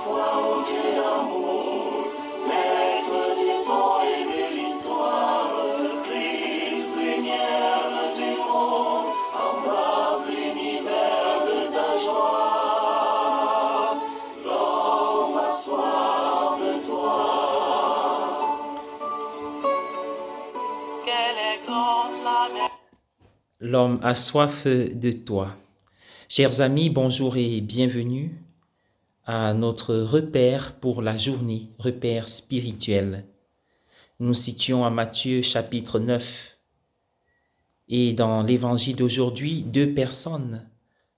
foi au Dieu d'amour, maître du temps et de l'histoire, Christ, lumière du monde, embrase l'univers de ta joie. L'homme a soif de toi. Quelle est grande la mer. L'homme a soif de toi. Chers amis, bonjour et bienvenue à notre repère pour la journée, repère spirituel. Nous nous situons à Matthieu chapitre 9 et dans l'évangile d'aujourd'hui, 2 personnes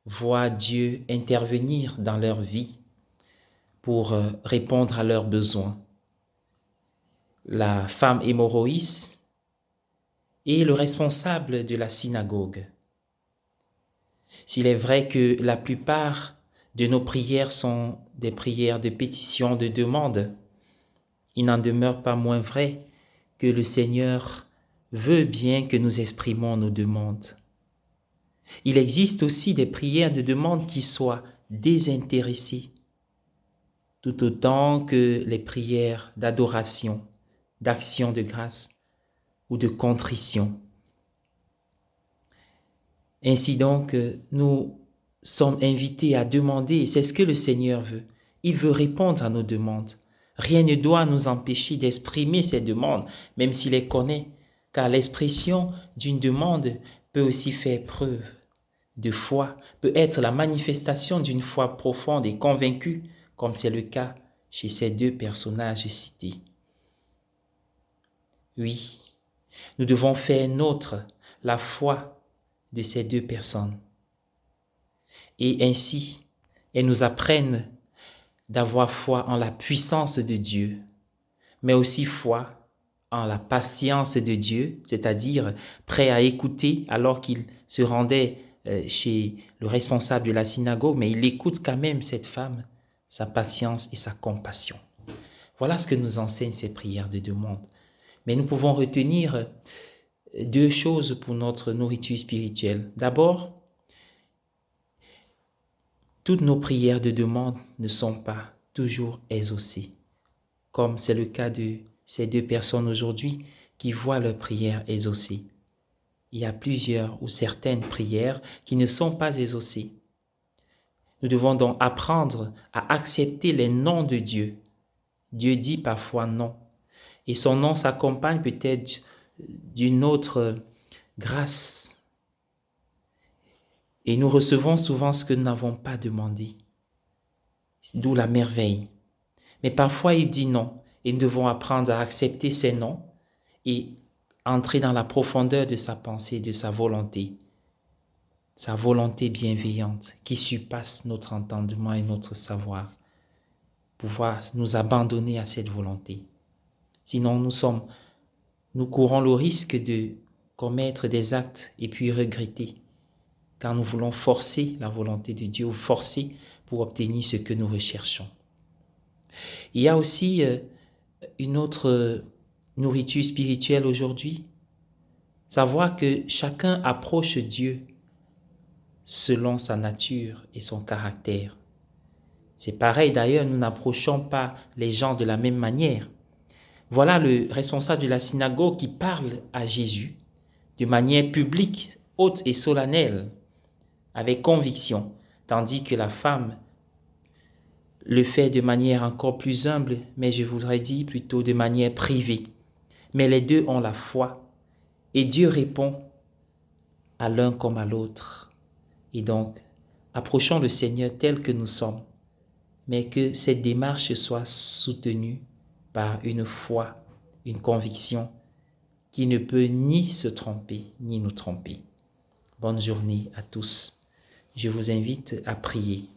voient Dieu intervenir dans leur vie pour répondre à leurs besoins. La femme hémorroïde et le responsable de la synagogue. S'il est vrai que la plupart de nos prières sont des prières de pétition, de demande, il n'en demeure pas moins vrai que le Seigneur veut bien que nous exprimons nos demandes. Il existe aussi des prières de demande qui soient désintéressées, tout autant que les prières d'adoration, d'action de grâce ou de contrition. Ainsi donc, nous sommes invités à demander, et c'est ce que le Seigneur veut. Il veut répondre à nos demandes. Rien ne doit nous empêcher d'exprimer ces demandes, même s'il les connaît, car l'expression d'une demande peut aussi faire preuve de foi, peut être la manifestation d'une foi profonde et convaincue, comme c'est le cas chez ces 2 personnages cités. Oui, nous devons faire nôtre la foi de ces 2 personnes. Et ainsi, elles nous apprennent d'avoir foi en la puissance de Dieu, mais aussi foi en la patience de Dieu, c'est-à-dire prêt à écouter alors qu'il se rendait chez le responsable de la synagogue, mais il écoute quand même cette femme, sa patience et sa compassion. Voilà ce que nous enseignent ces prières de demande. Mais nous pouvons retenir 2 choses pour notre nourriture spirituelle. D'abord, toutes nos prières de demande ne sont pas toujours exaucées, comme c'est le cas de ces 2 personnes aujourd'hui qui voient leurs prières exaucées. Il y a plusieurs ou certaines prières qui ne sont pas exaucées. Nous devons donc apprendre à accepter les noms de Dieu. Dieu dit parfois non, et son nom s'accompagne peut-être d'une autre grâce. Et nous recevons souvent ce que nous n'avons pas demandé, d'où la merveille. Mais parfois il dit non, et nous devons apprendre à accepter ces noms et entrer dans la profondeur de sa pensée, de sa volonté bienveillante qui surpasse notre entendement et notre savoir, pouvoir nous abandonner à cette volonté. Sinon nous courons le risque de commettre des actes et puis regretter quand nous voulons forcer la volonté de Dieu ou forcer pour obtenir ce que nous recherchons. Il y a aussi une autre nourriture spirituelle aujourd'hui, savoir que chacun approche Dieu selon sa nature et son caractère. C'est pareil d'ailleurs, nous n'approchons pas les gens de la même manière. Voilà le responsable de la synagogue qui parle à Jésus de manière publique, haute et solennelle, avec conviction, tandis que la femme le fait de manière encore plus humble, mais je voudrais dire plutôt de manière privée. Mais les 2 ont la foi et Dieu répond à l'un comme à l'autre. Et donc, approchons le Seigneur tel que nous sommes, mais que cette démarche soit soutenue par une foi, une conviction qui ne peut ni se tromper, ni nous tromper. Bonne journée à tous. Je vous invite à prier.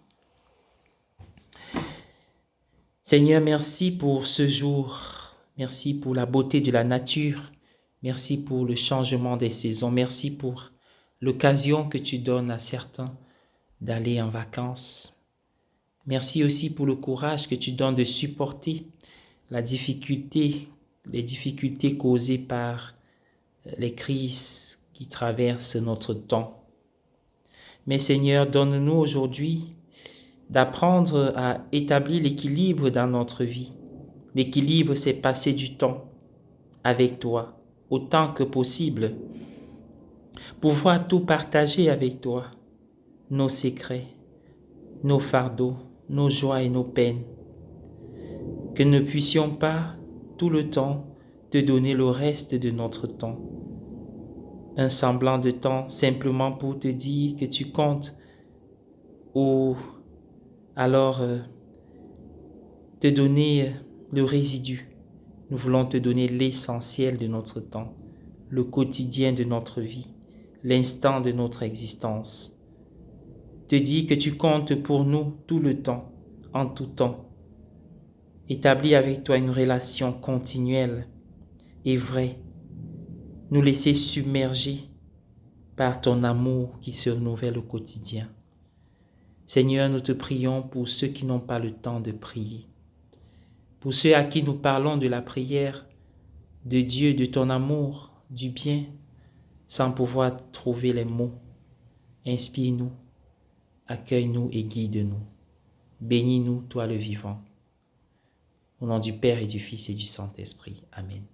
Seigneur, merci pour ce jour. Merci pour la beauté de la nature. Merci pour le changement des saisons. Merci pour l'occasion que tu donnes à certains d'aller en vacances. Merci aussi pour le courage que tu donnes de supporter les difficultés causées par les crises qui traversent notre temps. Mais Seigneur, donne-nous aujourd'hui d'apprendre à établir l'équilibre dans notre vie. L'équilibre, c'est passer du temps avec toi, autant que possible, pouvoir tout partager avec toi, nos secrets, nos fardeaux, nos joies et nos peines, que nous ne puissions pas tout le temps te donner le reste de notre temps, un semblant de temps simplement pour te dire que tu comptes ou alors te donner le résidu. Nous voulons te donner l'essentiel de notre temps, le quotidien de notre vie, l'instant de notre existence. Te dire que tu comptes pour nous tout le temps, en tout temps. Établir avec toi une relation continuelle et vraie. Nous laisser submerger par ton amour qui se renouvelle au quotidien. Seigneur, nous te prions pour ceux qui n'ont pas le temps de prier. Pour ceux à qui nous parlons de la prière, de Dieu, de ton amour, du bien, sans pouvoir trouver les mots. Inspire-nous, accueille-nous et guide-nous. Bénis-nous, toi le vivant. Au nom du Père et du Fils et du Saint-Esprit. Amen.